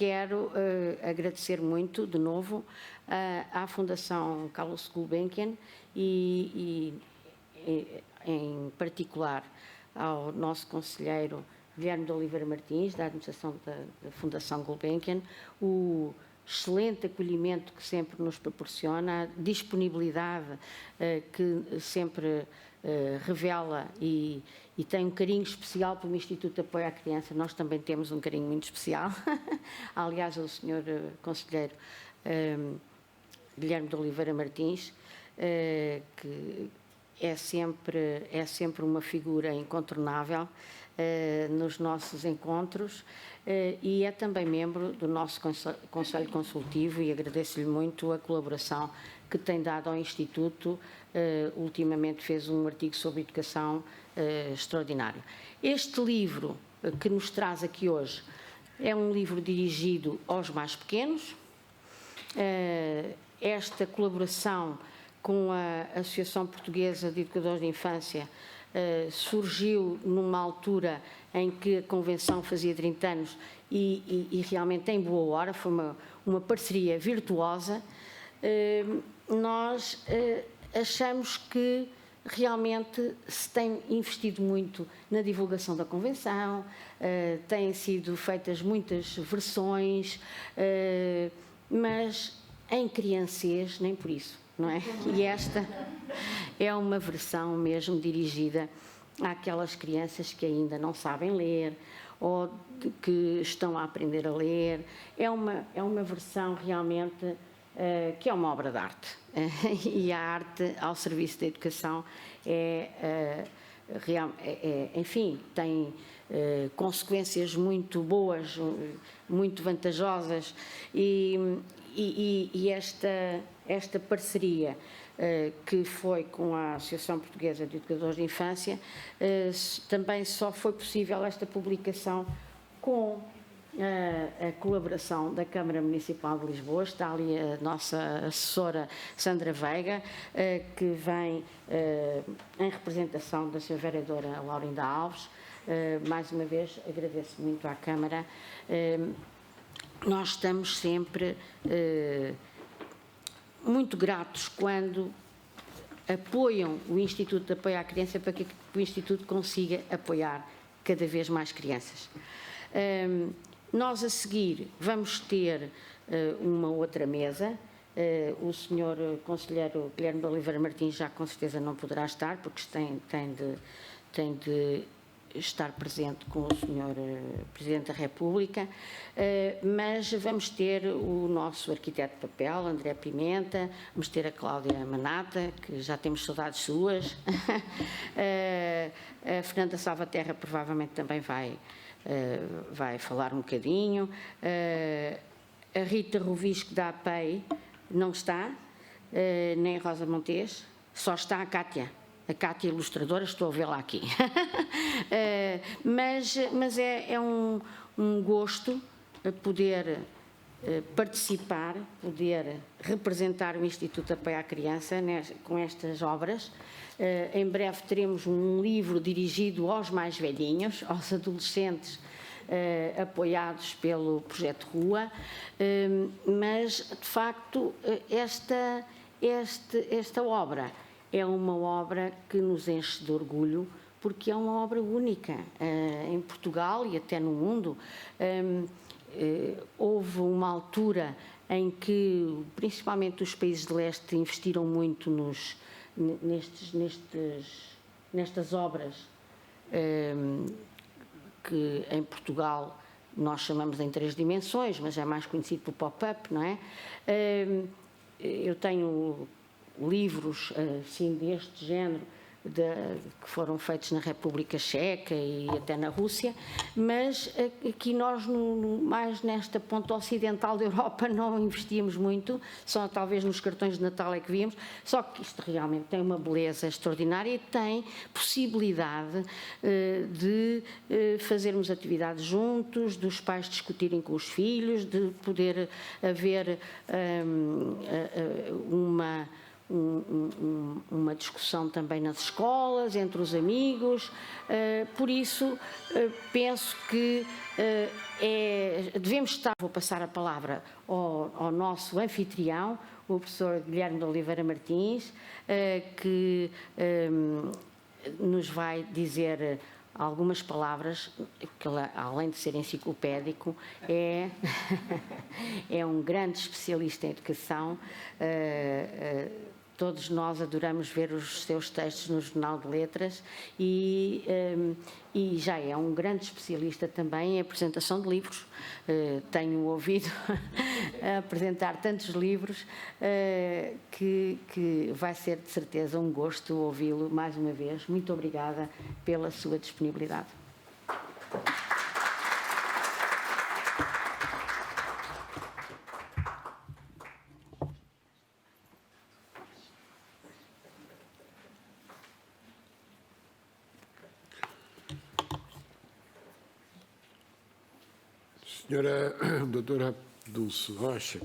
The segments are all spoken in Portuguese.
quero agradecer muito, de novo, à Fundação Carlos Gulbenkian e em particular ao nosso conselheiro Guilherme de Oliveira Martins, da administração da Fundação Gulbenkian, o excelente acolhimento que sempre nos proporciona, a disponibilidade que sempre revela e tem um carinho especial pelo Instituto de Apoio à Criança. Nós também temos um carinho muito especial. Aliás, o Sr. Conselheiro Guilherme de Oliveira Martins, que é sempre uma figura incontornável nos nossos encontros e é também membro do nosso Conselho Consultivo, e agradeço-lhe muito a colaboração que tem dado ao Instituto. Ultimamente fez um artigo sobre educação extraordinário. Este livro que nos traz aqui hoje é um livro dirigido aos mais pequenos. Esta colaboração com a Associação Portuguesa de Educadores de Infância surgiu numa altura em que a Convenção fazia 30 anos e realmente em boa hora, foi uma parceria virtuosa. Nós achamos que realmente se tem investido muito na divulgação da Convenção, têm sido feitas muitas versões, mas em criancês nem por isso, não é? E esta é uma versão mesmo dirigida àquelas crianças que ainda não sabem ler ou que estão a aprender a ler. É uma versão realmente que é uma obra de arte. E a arte ao serviço da educação enfim, tem consequências muito boas, muito vantajosas, e esta parceria que foi com a Associação Portuguesa de Educadores de Infância, também só foi possível esta publicação com a colaboração da Câmara Municipal de Lisboa. Está ali a nossa assessora Sandra Veiga, que vem em representação da Sra. Vereadora Laurinda Alves. Mais uma vez agradeço muito à Câmara. Nós estamos sempre muito gratos quando apoiam o Instituto de Apoio à Criança para que o Instituto consiga apoiar cada vez mais crianças. Nós a seguir vamos ter uma outra mesa. O Sr. Conselheiro Guilherme de Oliveira Martins já com certeza não poderá estar, porque tem de estar presente com o Sr. Presidente da República, mas vamos ter o nosso arquiteto de papel, André Pimenta, vamos ter a Cláudia Manata, que já temos saudades suas, a Fernanda Salvaterra provavelmente também vai falar um bocadinho, a Rita Rovisco da APEI não está, nem a Rosa Montes, só está a Cátia ilustradora, estou a vê-la aqui. Mas é um gosto poder participar, poder representar o Instituto de Apoio à Criança com estas obras. Em breve teremos um livro dirigido aos mais velhinhos, aos adolescentes, apoiados pelo Projeto Rua, mas de facto esta obra é uma obra que nos enche de orgulho, porque é uma obra única em Portugal e até no mundo. Houve uma altura em que, principalmente os países de leste, investiram muito nestas obras que em Portugal nós chamamos em 3 dimensões, mas é mais conhecido pelo pop-up, não é? Eu tenho livros assim deste género que foram feitos na República Checa e até na Rússia, mas aqui nós, mais nesta ponta ocidental da Europa, não investíamos muito, só talvez nos cartões de Natal é que víamos, só que isto realmente tem uma beleza extraordinária e tem possibilidade de fazermos atividades juntos, dos pais discutirem com os filhos, de poder haver uma discussão também nas escolas, entre os amigos. Por isso, penso que devemos estar... Vou passar a palavra ao nosso anfitrião, o professor Guilherme de Oliveira Martins, que nos vai dizer algumas palavras, que além de ser enciclopédico, é um grande especialista em educação. Todos nós adoramos ver os seus textos no Jornal de Letras e já é um grande especialista também em apresentação de livros. Tenho ouvido apresentar tantos livros que vai ser de certeza um gosto ouvi-lo mais uma vez. Muito obrigada pela sua disponibilidade. Senhora doutora Dulce Rocha,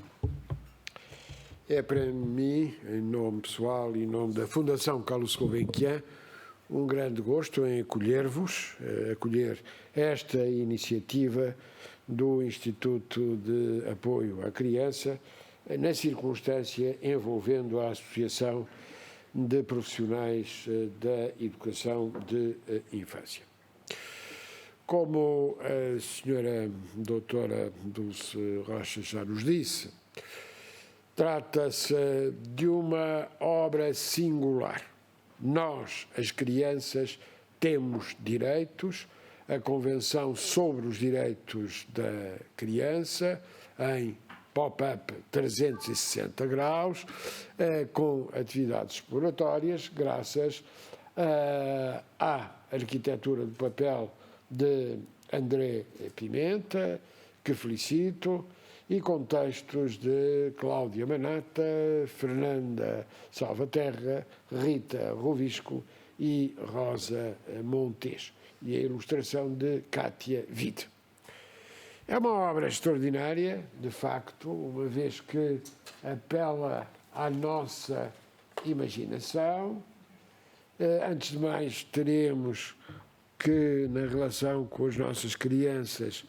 é para mim, em nome pessoal e em nome da Fundação Carlos Gulbenkian, um grande gosto em acolher esta iniciativa do Instituto de Apoio à Criança, na circunstância envolvendo a Associação de Profissionais da Educação de Infância. Como a senhora doutora Dulce Rocha já nos disse, trata-se de uma obra singular. Nós, as crianças, temos direitos. A Convenção sobre os Direitos da Criança, em pop-up 360 graus, com atividades exploratórias, graças à arquitetura do papel de André Pimenta, que felicito, e com textos de Cláudia Manata, Fernanda Salvaterra, Rita Rovisco e Rosa Montes, e a ilustração de Cátia Vide. É uma obra extraordinária, de facto, uma vez que apela à nossa imaginação. Antes de mais, teremos que, na relação com as nossas crianças,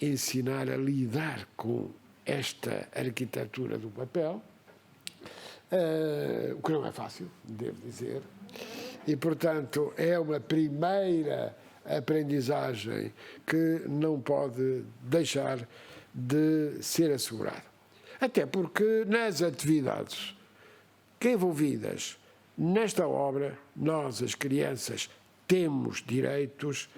ensinar a lidar com esta arquitetura do papel, o que não é fácil, devo dizer, e, portanto, é uma primeira aprendizagem que não pode deixar de ser assegurada. Até porque, nas atividades envolvidas nesta obra, nós, as crianças, temos direitos.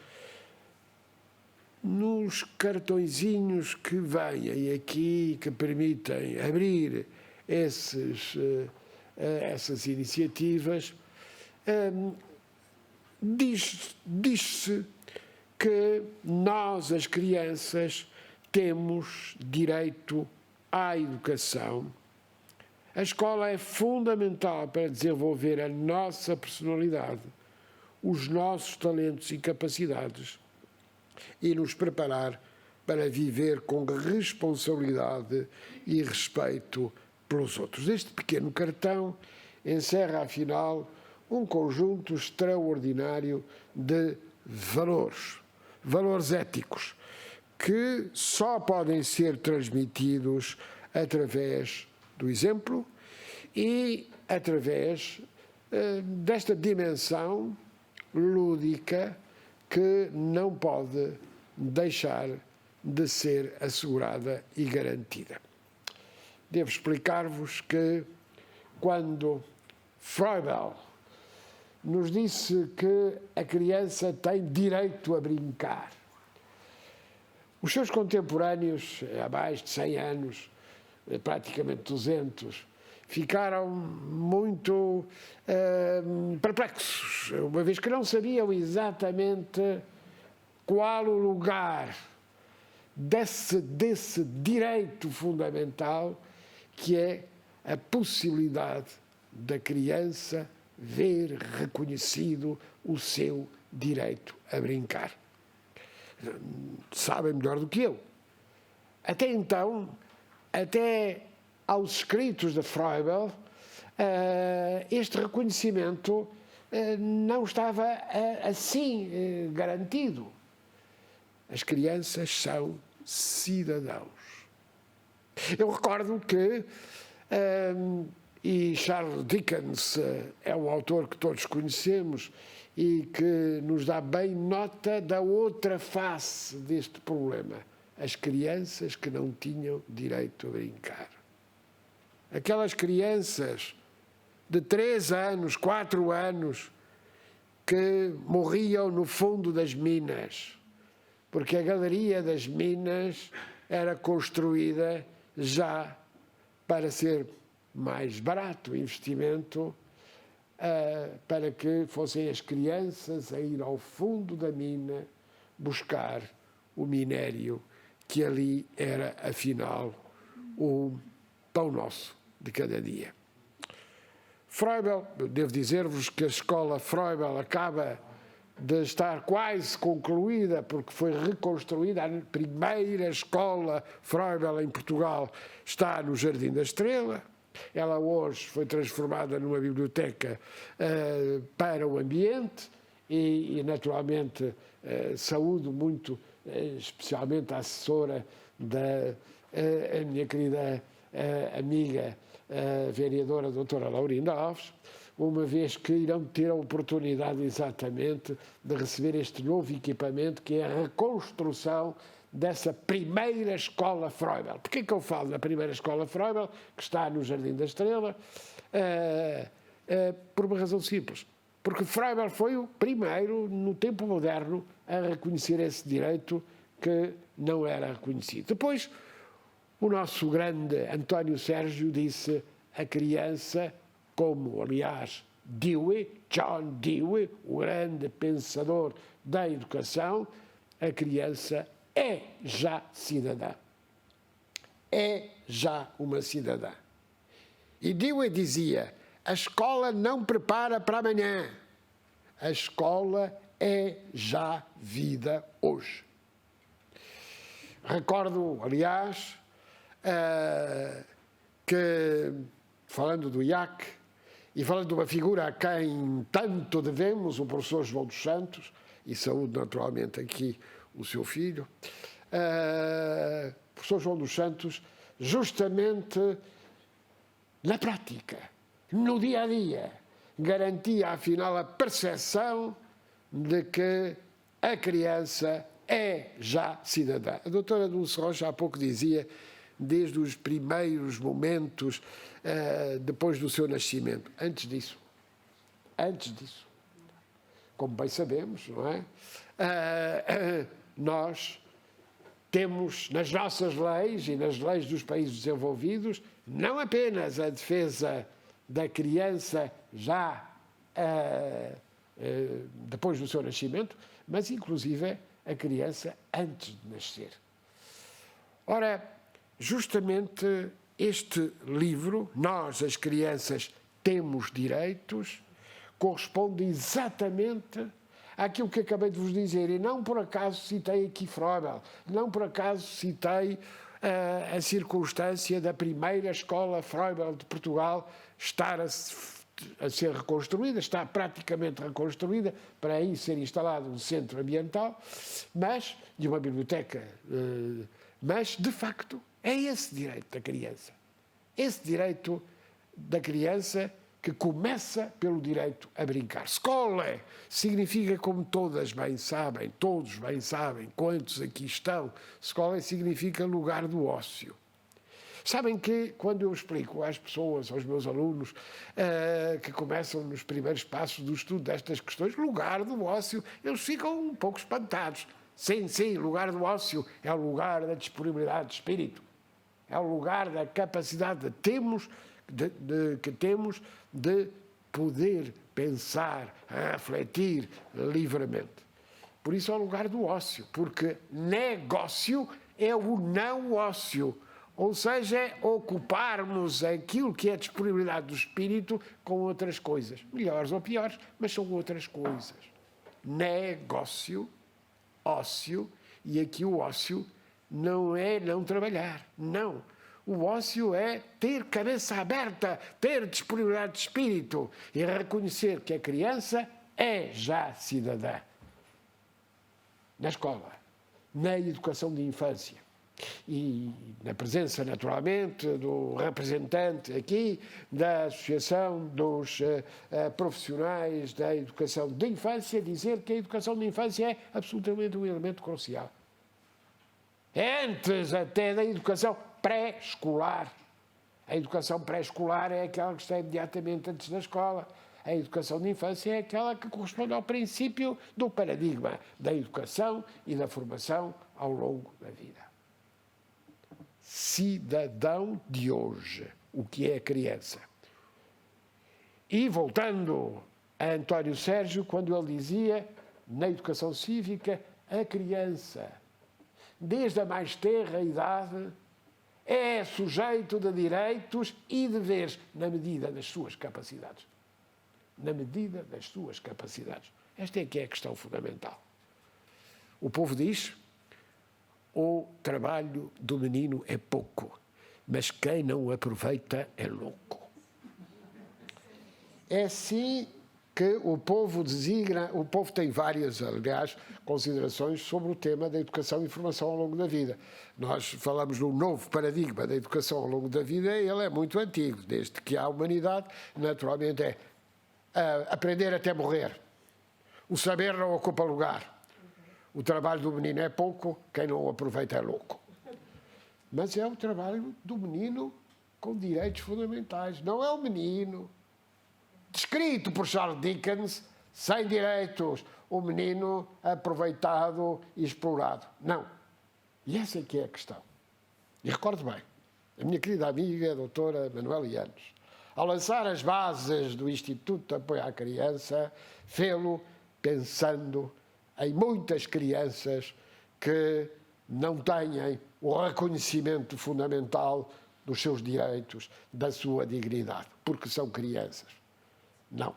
Nos cartõezinhos que vêm aqui, que permitem abrir essas iniciativas, diz-se que nós, as crianças, temos direito à educação. A escola é fundamental para desenvolver a nossa personalidade, os nossos talentos e capacidades, e nos preparar para viver com responsabilidade e respeito pelos outros. Este pequeno cartão encerra, afinal, um conjunto extraordinário de valores éticos, que só podem ser transmitidos através do exemplo e através desta dimensão lúdica que não pode deixar de ser assegurada e garantida. Devo explicar-vos que, quando Froebel nos disse que a criança tem direito a brincar, os seus contemporâneos, há mais de 100 anos, praticamente 200, ficaram muito perplexos, uma vez que não sabiam exatamente qual o lugar desse direito fundamental, que é a possibilidade da criança ver reconhecido o seu direito a brincar. Sabem melhor do que eu. Até então, até aos escritos de Froebel, este reconhecimento não estava assim garantido. As crianças são cidadãos. Eu recordo que, e Charles Dickens é um autor que todos conhecemos e que nos dá bem nota da outra face deste problema: as crianças que não tinham direito a brincar. Aquelas crianças de 3 anos, 4 anos, que morriam no fundo das minas, porque a galeria das minas era construída já para ser mais barato o investimento, para que fossem as crianças a ir ao fundo da mina buscar o minério, que ali era, afinal, o pão nosso de cada dia. Froebel, devo dizer-vos que a escola Froebel acaba de estar quase concluída, porque foi reconstruída. A primeira escola Froebel em Portugal está no Jardim da Estrela. Ela hoje foi transformada numa biblioteca para o ambiente e naturalmente, saúdo muito, especialmente a assessora a minha querida amiga, a vereadora doutora Laurinda Alves, uma vez que irão ter a oportunidade exatamente de receber este novo equipamento, que é a reconstrução dessa primeira escola Froebel. Porquê que eu falo da primeira escola Froebel, que está no Jardim da Estrela? Por uma razão simples. Porque Froebel foi o primeiro, no tempo moderno, a reconhecer esse direito que não era reconhecido. Depois, o nosso grande António Sérgio disse: a criança, como aliás John Dewey, o grande pensador da educação, a criança é já cidadã. É já uma cidadã. E Dewey dizia: a escola não prepara para amanhã. A escola é já vida hoje. Recordo, aliás, que, falando do IAC e falando de uma figura a quem tanto devemos, o professor João dos Santos, e saúdo naturalmente aqui o seu filho, o professor João dos Santos, justamente na prática, no dia a dia, garantia afinal a percepção de que a criança é já cidadã. A doutora Dulce Rocha há pouco dizia, desde os primeiros momentos depois do seu nascimento. Antes disso, como bem sabemos, não é? Nós temos nas nossas leis e nas leis dos países desenvolvidos não apenas a defesa da criança já depois do seu nascimento, mas inclusive a criança antes de nascer. Ora, justamente este livro, Nós, as Crianças, Temos Direitos, corresponde exatamente àquilo que acabei de vos dizer. E não por acaso citei aqui Froebel, não por acaso citei a circunstância da primeira escola Froebel de Portugal estar a ser reconstruída, está praticamente reconstruída, para aí ser instalado um centro ambiental, mas, de uma biblioteca, mas, de facto, é esse direito da criança. Esse direito da criança que começa pelo direito a brincar. Escola significa, como todos bem sabem, quantos aqui estão, escola significa lugar do ócio. Sabem que, quando eu explico às pessoas, aos meus alunos, que começam nos primeiros passos do estudo destas questões, lugar do ócio, eles ficam um pouco espantados. Sim, lugar do ócio é o lugar da disponibilidade de espírito. É o lugar da capacidade que temos de poder pensar, refletir livremente. Por isso é o lugar do ócio, porque negócio é o não ócio. Ou seja, é ocuparmos aquilo que é a disponibilidade do espírito com outras coisas. Melhores ou piores, mas são outras coisas. Negócio, ócio, e aqui o ócio não é não trabalhar, não. O ócio é ter cabeça aberta, ter disponibilidade de espírito e reconhecer que a criança é já cidadã. Na escola, na educação de infância e na presença, naturalmente, do representante aqui da Associação dos Profissionais da Educação de Infância, dizer que a educação de infância é absolutamente um elemento crucial. É antes até da educação pré-escolar. A educação pré-escolar é aquela que está imediatamente antes da escola. A educação de infância é aquela que corresponde ao princípio do paradigma da educação e da formação ao longo da vida. Cidadão de hoje, o que é a criança. E voltando a António Sérgio, quando ele dizia, na educação cívica, a criança, desde a mais tenra idade, é sujeito de direitos e deveres na medida das suas capacidades. Na medida das suas capacidades. Esta é que é a questão fundamental. O povo diz, o trabalho do menino é pouco, mas quem não o aproveita é louco. É assim que o povo designa, o povo tem várias, aliás, considerações sobre o tema da educação e formação ao longo da vida. Nós falamos no novo paradigma da educação ao longo da vida, ele é muito antigo, desde que há humanidade, naturalmente é aprender até morrer. O saber não ocupa lugar. O trabalho do menino é pouco, quem não o aproveita é louco. Mas é o trabalho do menino com direitos fundamentais. Não é o menino descrito por Charles Dickens sem direitos, o menino aproveitado e explorado. Não. E essa é que é a questão. E recordo bem, a minha querida amiga, a doutora Manuela Llanos, ao lançar as bases do Instituto de Apoio à Criança, fê-lo pensando em muitas crianças que não têm o reconhecimento fundamental dos seus direitos, da sua dignidade, porque são crianças. Não.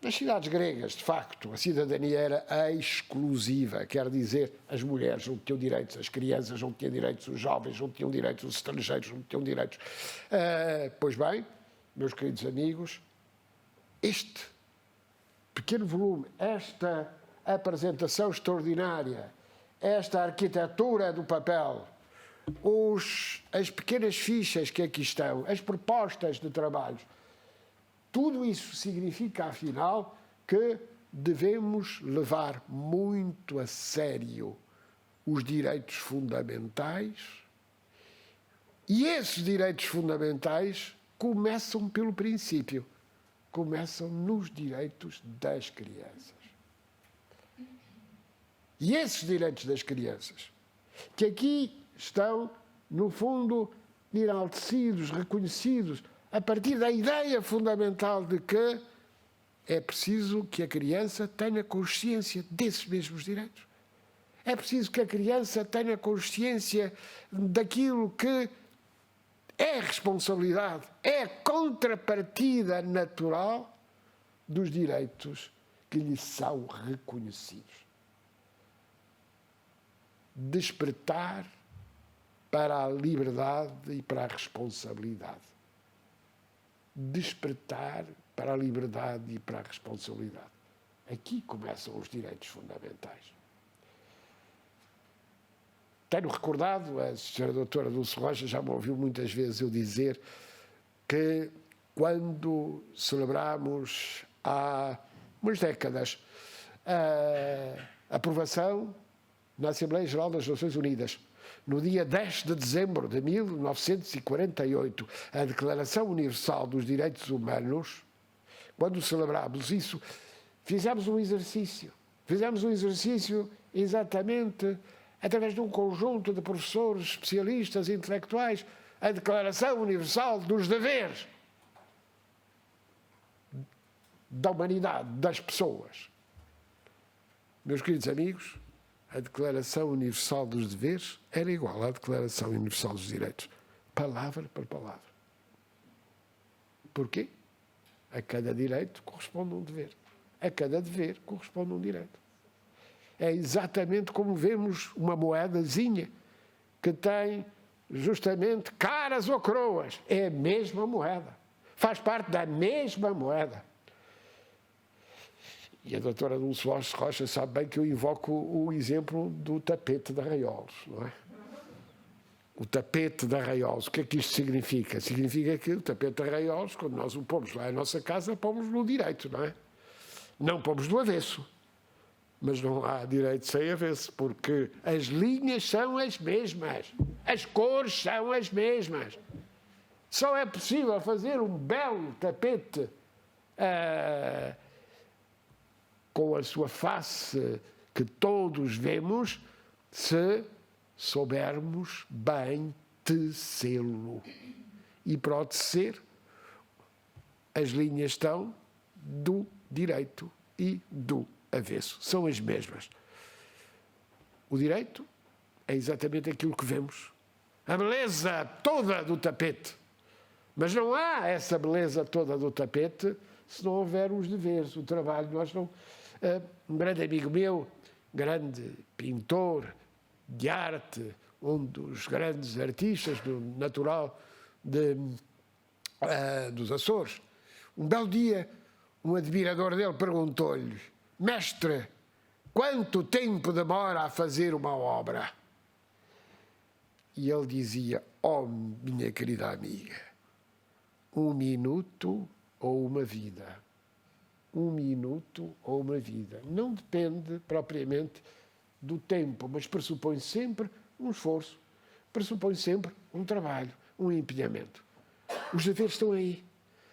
Nas cidades gregas, de facto, a cidadania era exclusiva, quer dizer, as mulheres não tinham direitos, as crianças não tinham direitos, os jovens não tinham direitos, os estrangeiros não tinham direitos. Pois bem, meus queridos amigos, este pequeno volume, esta apresentação extraordinária, esta arquitetura do papel, as pequenas fichas que aqui estão, as propostas de trabalhos, tudo isso significa, afinal, que devemos levar muito a sério os direitos fundamentais e esses direitos fundamentais começam pelo princípio, começam nos direitos das crianças. E esses direitos das crianças, que aqui estão, no fundo, enaltecidos, reconhecidos, a partir da ideia fundamental de que é preciso que a criança tenha consciência desses mesmos direitos. É preciso que a criança tenha consciência daquilo que é responsabilidade, é a contrapartida natural dos direitos que lhe são reconhecidos. Despertar para a liberdade e para a responsabilidade. Despertar para a liberdade e para a responsabilidade. Aqui começam os direitos fundamentais. Tenho recordado, a senhora doutora Dulce Rocha já me ouviu muitas vezes eu dizer que quando celebramos há umas décadas a aprovação na Assembleia Geral das Nações Unidas, no dia 10 de dezembro de 1948, a Declaração Universal dos Direitos Humanos, quando celebramos isso, fizemos um exercício. Fizemos um exercício exatamente através de um conjunto de professores, especialistas, intelectuais, a Declaração Universal dos Deveres da humanidade, das pessoas. Meus queridos amigos, a Declaração Universal dos Deveres era igual à Declaração Universal dos Direitos, palavra por palavra. Porquê? A cada direito corresponde um dever. A cada dever corresponde um direito. É exatamente como vemos uma moedazinha que tem justamente caras ou coroas, é a mesma moeda, faz parte da mesma moeda. E a doutora Dulce Rocha sabe bem que eu invoco o exemplo do tapete de Arraiolos, não é? O tapete de Arraiolos, o que é que isto significa? Significa que o tapete de Arraiolos, quando nós o pomos lá em nossa casa, pomos no direito, não é? Não pomos do avesso. Mas não há direito sem avesso, porque as linhas são as mesmas, as cores são as mesmas. Só é possível fazer um belo tapete com a sua face que todos vemos, se soubermos bem tecê-lo. E para o tecer, as linhas estão do direito e do avesso. São as mesmas. O direito é exatamente aquilo que vemos. A beleza toda do tapete. Mas não há essa beleza toda do tapete se não houver os deveres, o trabalho. Nós não... Um grande amigo meu, grande pintor de arte, um dos grandes artistas do natural dos Açores, um belo dia, um admirador dele perguntou-lhe: mestre, quanto tempo demora a fazer uma obra? E ele dizia: oh, minha querida amiga, 1 minuto ou uma vida. 1 minuto ou uma vida. Não depende propriamente do tempo, mas pressupõe sempre um esforço, pressupõe sempre um trabalho, um empenhamento. Os deveres estão aí.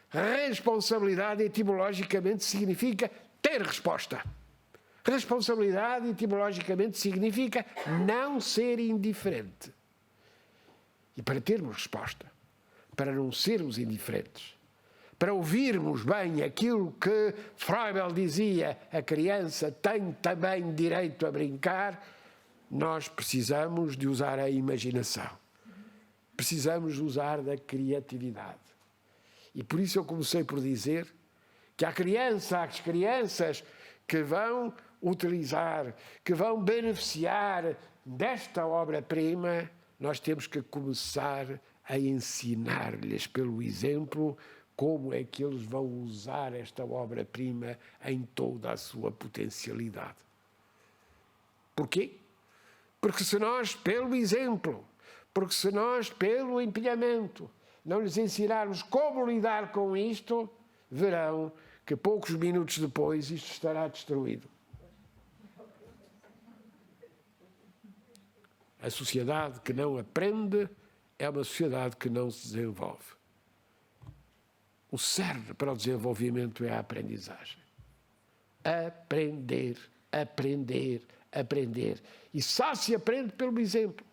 Responsabilidade, etimologicamente, significa ter resposta. Responsabilidade, etimologicamente, significa não ser indiferente. E para termos resposta, para não sermos indiferentes, para ouvirmos bem aquilo que Froebel dizia, a criança tem também direito a brincar, nós precisamos de usar a imaginação. Precisamos de usar da criatividade. E por isso eu comecei por dizer que as crianças que vão utilizar, que vão beneficiar desta obra-prima, nós temos que começar a ensinar-lhes pelo exemplo como é que eles vão usar esta obra-prima em toda a sua potencialidade. Porquê? Porque se nós, pelo exemplo, porque se nós, pelo empenhamento, não lhes ensinarmos como lidar com isto, verão que poucos minutos depois isto estará destruído. A sociedade que não aprende é uma sociedade que não se desenvolve. O cerne para o desenvolvimento é a aprendizagem. Aprender, aprender, aprender. E só se aprende pelo exemplo.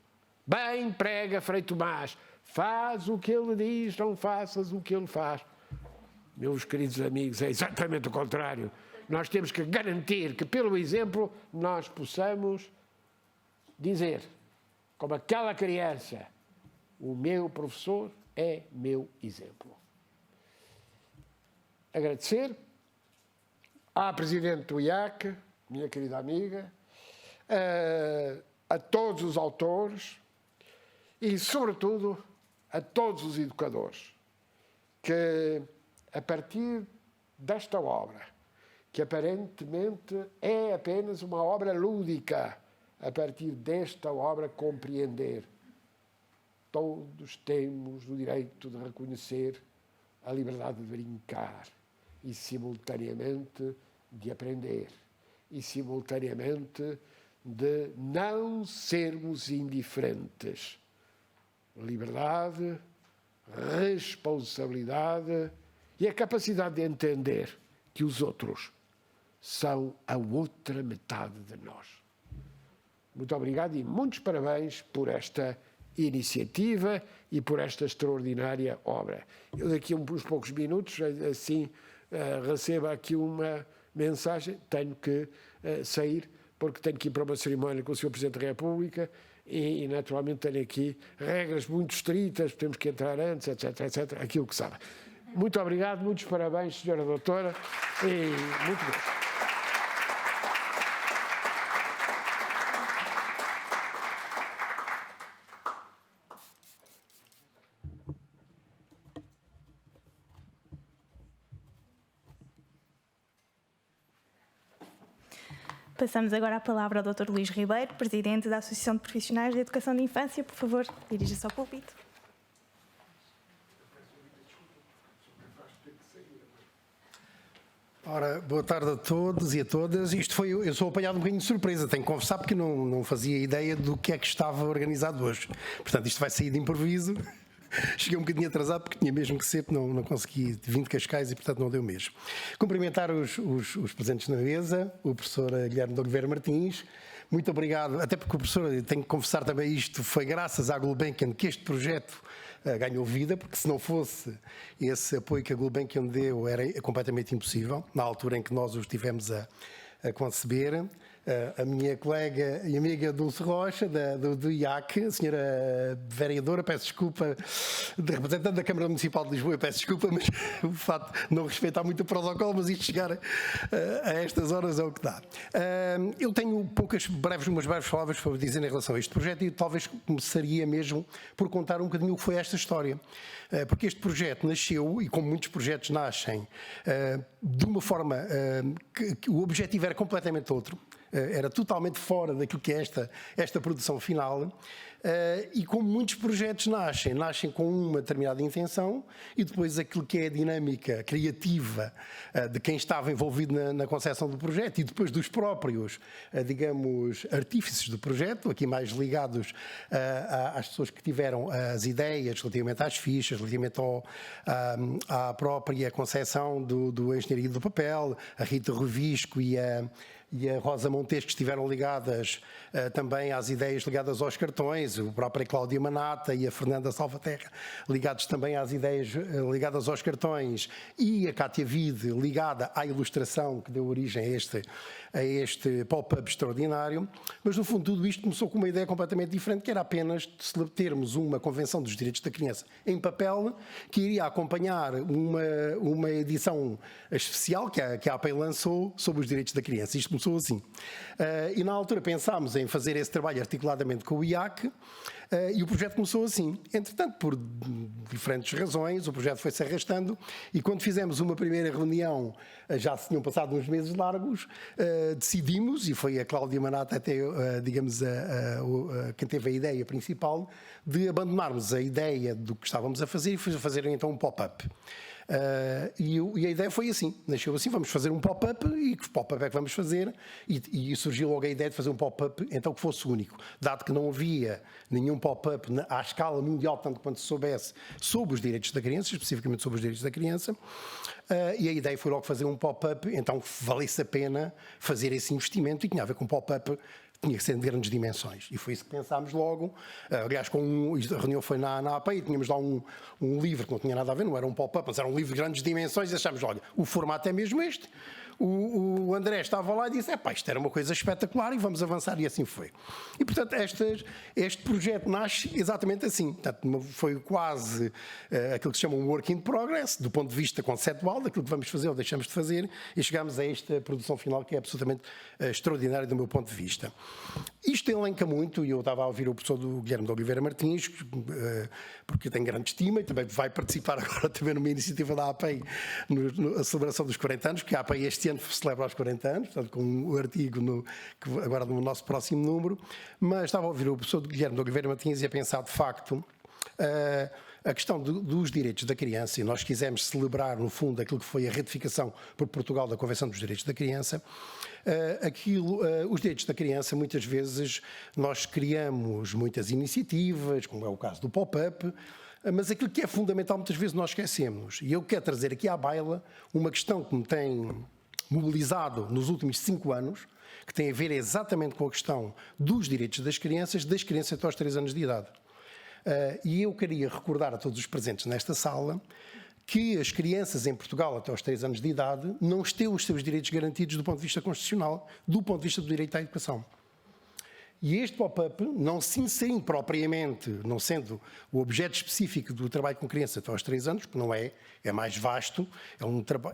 Bem prega Frei Tomás, faz o que ele diz, não faças o que ele faz. Meus queridos amigos, é exatamente o contrário. Nós temos que garantir que pelo exemplo nós possamos dizer, como aquela criança, o meu professor é meu exemplo. Agradecer à Presidente do IAC, minha querida amiga, a todos os autores e, sobretudo, a todos os educadores que, a partir desta obra, que aparentemente é apenas uma obra lúdica, a partir desta obra compreender, todos temos o direito de reconhecer a liberdade de brincar e, simultaneamente, de aprender e, simultaneamente, de não sermos indiferentes. Liberdade, responsabilidade e a capacidade de entender que os outros são a outra metade de nós. Muito obrigado e muitos parabéns por esta iniciativa e por esta extraordinária obra. Eu daqui a uns poucos minutos, assim, recebo aqui uma mensagem, tenho que sair, porque tenho que ir para uma cerimónia com o Sr. Presidente da República e naturalmente tenho aqui regras muito estritas, temos que entrar antes, etc, etc, aquilo que sabe. Muito obrigado, muitos parabéns, Sra. Doutora, e muito bem. Passamos agora a palavra ao Dr. Luís Ribeiro, Presidente da Associação de Profissionais de Educação de Infância. Por favor, dirija-se ao púlpito. Ora, boa tarde a todos e a todas. Eu sou apanhado um bocadinho de surpresa, tenho que confessar, porque não fazia ideia do que é que estava organizado hoje. Portanto, isto vai sair de improviso. Cheguei um bocadinho atrasado porque tinha mesmo que ser, porque não consegui, vim de Cascais e portanto não deu mesmo. Cumprimentar os presentes na mesa, o professor Guilherme de Oliveira Martins. Muito obrigado, até porque o professor, tenho que confessar também isto, foi graças à Gulbenkian que este projeto ganhou vida, porque se não fosse esse apoio que a Gulbenkian deu era completamente impossível, na altura em que nós os tivemos a conceber. A minha colega e amiga Dulce Rocha, do IAC, a senhora vereadora, peço desculpa, representante da Câmara Municipal de Lisboa, peço desculpa, mas o facto de não respeitar muito o protocolo, mas isto chegar a estas horas é o que dá. Eu tenho umas breves palavras para dizer em relação a este projeto e talvez começaria mesmo por contar um bocadinho o que foi esta história. Porque este projeto nasceu, e como muitos projetos nascem, de uma forma que o objetivo era completamente outro. Era totalmente fora daquilo que é esta produção final, e como muitos projetos nascem com uma determinada intenção e depois aquilo que é a dinâmica criativa de quem estava envolvido na concepção do projeto e depois dos próprios, digamos, artífices do projeto, aqui mais ligados às pessoas que tiveram as ideias relativamente às fichas, relativamente à própria concepção do engenharia do papel, a Rita Revisco e a Rosa Montes, que estiveram ligadas também às ideias ligadas aos cartões, o próprio Cláudia Manata e a Fernanda Salvaterra, ligados também às ideias ligadas aos cartões, e a Cátia Vide, ligada à ilustração que deu origem a este pop-up extraordinário. Mas, no fundo, tudo isto começou com uma ideia completamente diferente, que era apenas termos uma Convenção dos Direitos da Criança em papel, que iria acompanhar uma edição especial que a APEI lançou sobre os direitos da criança. Isto começou assim. E na altura pensámos em fazer esse trabalho articuladamente com o IAC, e o projeto começou assim. Entretanto, por diferentes razões, o projeto foi-se arrastando, e quando fizemos uma primeira reunião, já se tinham passado uns meses largos, decidimos, e foi a Cláudia Manata até, digamos, quem teve a ideia principal, de abandonarmos a ideia do que estávamos a fazer e fazer então um pop-up. E a ideia foi assim, nasceu assim, vamos fazer um pop-up, e que pop-up é que vamos fazer, e surgiu logo a ideia de fazer um pop-up então que fosse único, dado que não havia nenhum pop-up à escala mundial, tanto quanto se soubesse, sobre os direitos da criança, especificamente sobre os direitos da criança, e a ideia foi logo fazer um pop-up, então valesse a pena fazer esse investimento, e tinha a ver com um pop-up, tinha que ser de grandes dimensões, e foi isso que pensámos logo. Aliás, a reunião foi na APEI, tínhamos lá um livro que não tinha nada a ver, não era um pop-up, mas era um livro de grandes dimensões, e achámos, olha, o formato é mesmo este. O André estava lá e disse, isto era uma coisa espetacular e vamos avançar, e assim foi. E, portanto, este projeto nasce exatamente assim. Portanto, foi quase aquilo que se chama um work in progress, do ponto de vista conceptual, daquilo que vamos fazer ou deixamos de fazer, e chegamos a esta produção final que é absolutamente extraordinária do meu ponto de vista. Isto elenca muito, e eu estava a ouvir o professor do Guilherme de Oliveira Martins, porque tenho grande estima, e também vai participar agora também numa iniciativa da APEI, a celebração dos 40 anos, que a APEI este ano celebra aos 40 anos, portanto, com um artigo agora no nosso próximo número, mas estava a ouvir o professor Guilherme de Oliveira Martins e a pensar, de facto, a questão dos direitos da criança, e nós quisemos celebrar, no fundo, aquilo que foi a ratificação por Portugal da Convenção dos Direitos da Criança. Os direitos da criança, muitas vezes, nós criamos muitas iniciativas, como é o caso do pop-up, mas aquilo que é fundamental, muitas vezes, nós esquecemos. E eu quero trazer aqui à baila uma questão que me tem mobilizado nos últimos 5 anos, que tem a ver exatamente com a questão dos direitos das crianças até aos 3 anos de idade. E eu queria recordar a todos os presentes nesta sala que as crianças em Portugal até aos 3 anos de idade não têm os seus direitos garantidos do ponto de vista constitucional, do ponto de vista do direito à educação. E este pop-up, não se inserindo propriamente, não sendo o objeto específico do trabalho com crianças até aos 3 anos, porque não é mais vasto,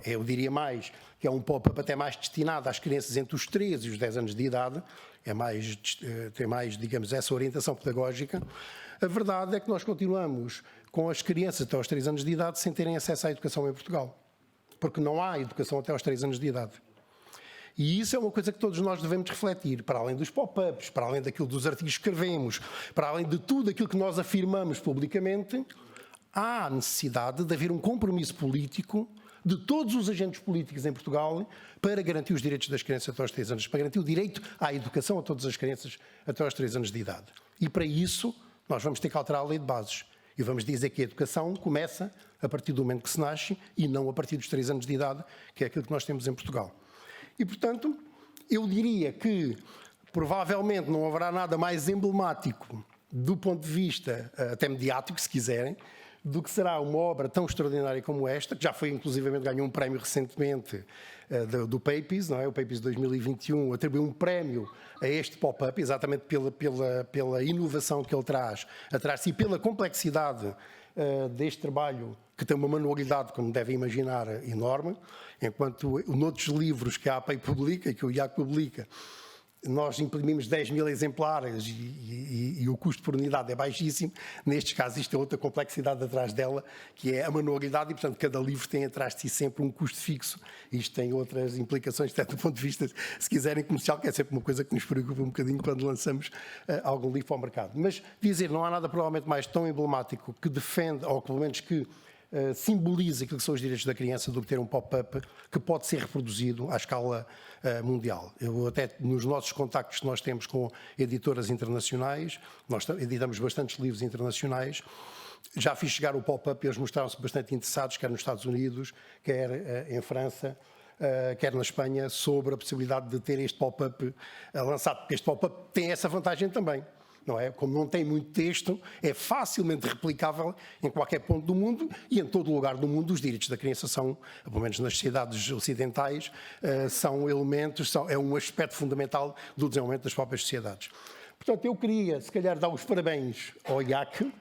eu diria mais que é um pop-up até mais destinado às crianças entre os 3 e os 10 anos de idade, tem mais, digamos, essa orientação pedagógica. A verdade é que nós continuamos com as crianças até aos 3 anos de idade sem terem acesso à educação em Portugal, porque não há educação até aos 3 anos de idade. E isso é uma coisa que todos nós devemos refletir, para além dos pop-ups, para além daquilo dos artigos que escrevemos, para além de tudo aquilo que nós afirmamos publicamente, há necessidade de haver um compromisso político de todos os agentes políticos em Portugal para garantir os direitos das crianças até aos 3 anos, para garantir o direito à educação a todas as crianças até aos 3 anos de idade. E para isso, nós vamos ter que alterar a lei de bases. E vamos dizer que a educação começa a partir do momento que se nasce e não a partir dos 3 anos de idade, que é aquilo que nós temos em Portugal. E, portanto, eu diria que provavelmente não haverá nada mais emblemático do ponto de vista até mediático, se quiserem, do que será uma obra tão extraordinária como esta, que já foi inclusivamente ganhou um prémio recentemente do PAPES, não é? O PAPES 2021 atribuiu um prémio a este pop-up, exatamente pela inovação que ele traz atrás e pela complexidade deste trabalho, que tem uma manualidade, como devem imaginar, enorme, enquanto noutros livros que a APEI publica e que o IAC publica, nós imprimimos 10.000 exemplares e o custo por unidade é baixíssimo. Nestes casos, isto é outra complexidade atrás dela, que é a manualidade, e, portanto, cada livro tem atrás de si sempre um custo fixo. Isto tem outras implicações, até do ponto de vista, se quiserem, comercial, que é sempre uma coisa que nos preocupa um bocadinho quando lançamos algum livro para o mercado. Mas, dizer, não há nada provavelmente mais tão emblemático que defenda, ou pelo menos que simboliza aquilo que são os direitos da criança, do que ter um pop-up que pode ser reproduzido à escala mundial. Eu até nos nossos contactos que nós temos com editoras internacionais, nós editamos bastantes livros internacionais, já fiz chegar o pop-up e eles mostraram-se bastante interessados, quer nos Estados Unidos, quer em França, quer na Espanha, sobre a possibilidade de ter este pop-up lançado, porque este pop-up tem essa vantagem também. Não é? Como não tem muito texto, é facilmente replicável em qualquer ponto do mundo e em todo lugar do mundo. Os direitos da criança são, pelo menos nas sociedades ocidentais, são elementos, é um aspecto fundamental do desenvolvimento das próprias sociedades. Portanto, eu queria, se calhar, dar os parabéns ao IAC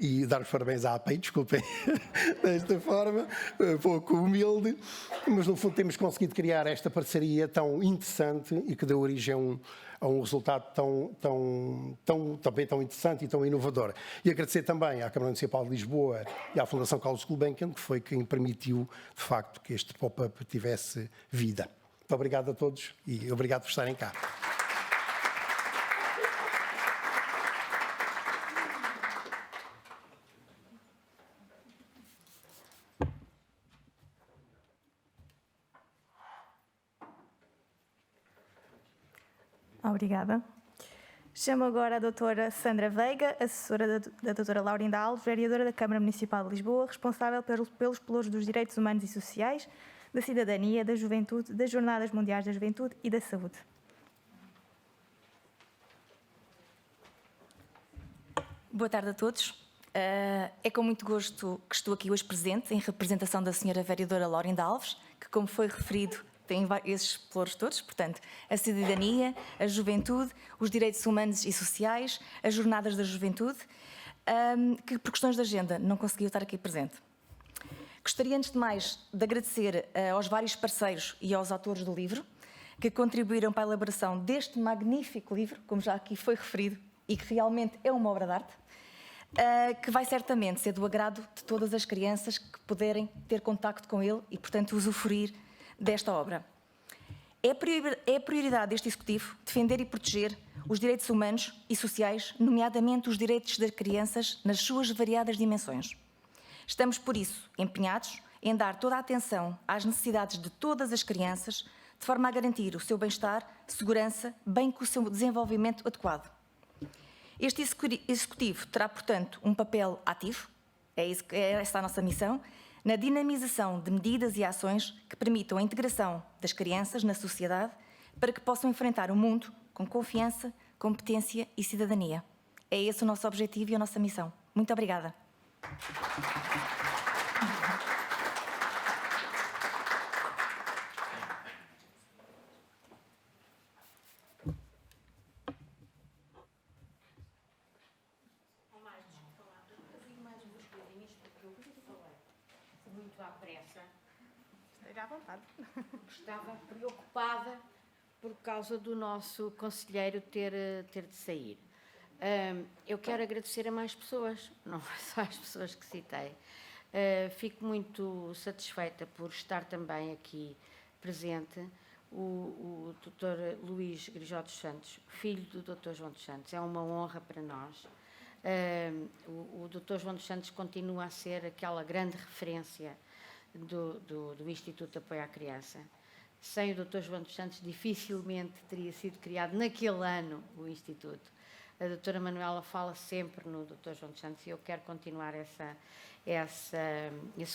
e dar os parabéns à APEI, desculpem, desta forma, pouco humilde, mas no fundo temos conseguido criar esta parceria tão interessante e que deu origem a um resultado também tão interessante e tão inovador. E agradecer também à Câmara Municipal de Lisboa e à Fundação Carlos Gulbenkian, que foi quem permitiu, de facto, que este pop-up tivesse vida. Muito obrigado a todos e obrigado por estarem cá. Obrigada. Chamo agora a doutora Sandra Veiga, assessora da doutora Laurinda Alves, vereadora da Câmara Municipal de Lisboa, responsável pelos pelouros dos direitos humanos e sociais, da cidadania, da juventude, das Jornadas Mundiais da Juventude e da Saúde. Boa tarde a todos. É com muito gosto que estou aqui hoje presente, em representação da senhora vereadora Laurinda Alves, que, como foi referido, tem esses pelouros todos, portanto, a cidadania, a juventude, os direitos humanos e sociais, as jornadas da juventude, que por questões de agenda não conseguiu estar aqui presente. Gostaria, antes de mais, de agradecer aos vários parceiros e aos autores do livro, que contribuíram para a elaboração deste magnífico livro, como já aqui foi referido, e que realmente é uma obra de arte, que vai certamente ser do agrado de todas as crianças que puderem ter contacto com ele e, portanto, usufruir desta obra. É prioridade deste Executivo defender e proteger os direitos humanos e sociais, nomeadamente os direitos das crianças nas suas variadas dimensões. Estamos, por isso, empenhados em dar toda a atenção às necessidades de todas as crianças, de forma a garantir o seu bem-estar, segurança, bem como o seu desenvolvimento adequado. Este Executivo terá, portanto, um papel ativo, é essa a nossa missão, na dinamização de medidas e ações que permitam a integração das crianças na sociedade para que possam enfrentar o mundo com confiança, competência e cidadania. É esse o nosso objetivo e a nossa missão. Muito obrigada. Muito à pressa. Esteja à vontade. Estava preocupada por causa do nosso conselheiro ter de sair. Eu quero agradecer a mais pessoas, não só as pessoas que citei. Fico muito satisfeita por estar também aqui presente o Dr. Luís Grijó dos Santos, filho do Dr. João dos Santos. É uma honra para nós. O Dr. João dos Santos continua a ser aquela grande referência do Instituto de Apoio à Criança. Sem o Dr. João dos Santos, dificilmente teria sido criado naquele ano o Instituto. A doutora Manuela fala sempre no Dr. João dos Santos e eu quero continuar esse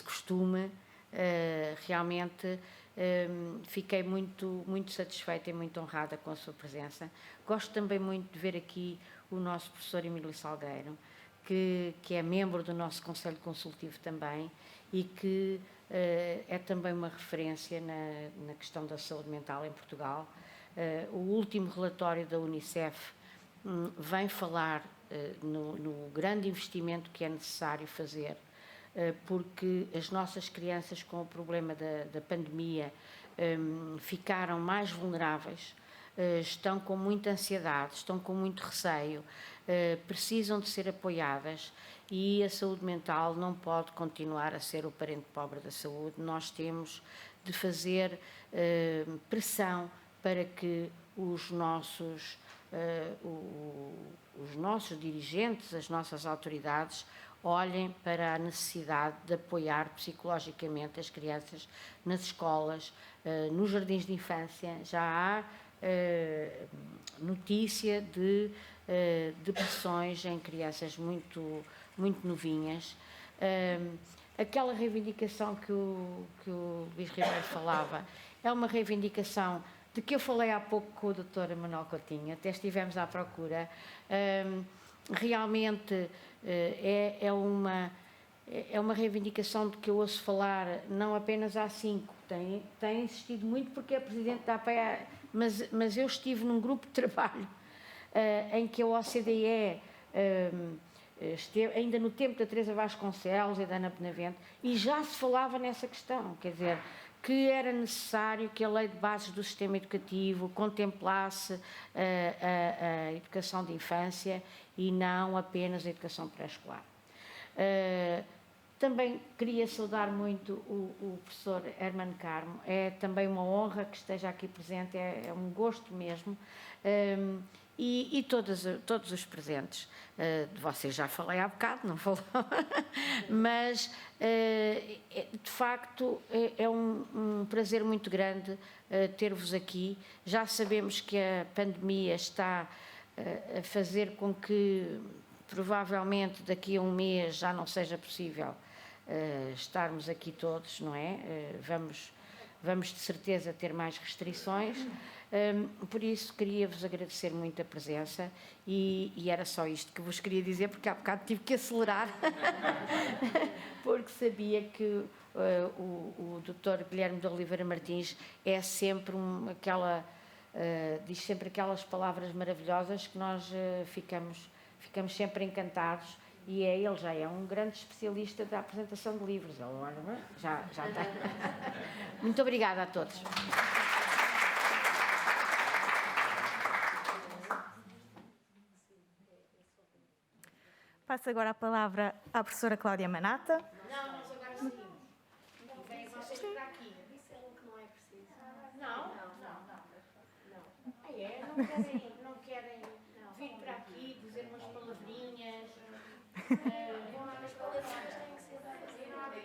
costume. Realmente fiquei muito satisfeita e muito honrada com a sua presença. Gosto também muito de ver aqui o nosso professor Emílio Salgueiro, que é membro do nosso Conselho Consultivo também e que é também uma referência na questão da saúde mental em Portugal. O último relatório da Unicef vem falar no grande investimento que é necessário fazer, porque as nossas crianças, com o problema da pandemia, ficaram mais vulneráveis, estão com muita ansiedade, estão com muito receio, precisam de ser apoiadas e a saúde mental não pode continuar a ser o parente pobre da saúde. Nós temos de fazer pressão para que os nossos dirigentes, as nossas autoridades, olhem para a necessidade de apoiar psicologicamente as crianças nas escolas, nos jardins de infância. Já há notícia de depressões em crianças muito novinhas. Aquela reivindicação que o Luís Ribeiro falava é uma reivindicação de que eu falei há pouco com o Dr. Manuel Coutinho, até estivemos à procura. Realmente é uma reivindicação de que eu ouço falar não apenas há 5, tem insistido muito porque é presidente da APA, mas eu estive num grupo de trabalho em que a OCDE esteve, ainda no tempo da Teresa Vasconcelos e da Ana Benavente, e já se falava nessa questão, quer dizer, que era necessário que a lei de bases do sistema educativo contemplasse a educação de infância e não apenas a educação pré-escolar. Também queria saudar muito o professor Hermano Carmo, é também uma honra que esteja aqui presente, é um gosto mesmo, e todos os presentes. De vocês já falei há bocado, não falou, mas de facto é um prazer muito grande ter-vos aqui. Já sabemos que a pandemia está a fazer com que provavelmente daqui a um mês já não seja possível estarmos aqui todos, não é? Vamos de certeza ter mais restrições, por isso queria-vos agradecer muito a presença e era só isto que vos queria dizer, porque há bocado tive que acelerar, porque sabia que o Dr. Guilherme de Oliveira Martins é sempre diz sempre aquelas palavras maravilhosas que nós ficamos sempre encantados. E ele já é um grande especialista da apresentação de livros. Ele já tem. Muito obrigada a todos. Passo agora a palavra à professora Cláudia Manata. Não, nós agora seguimos. Vem vocês para aqui. Disseram que não é preciso. Não. Não querem vir para aqui, dizer umas palavrinhas. As palavras têm que ser dadas em nada.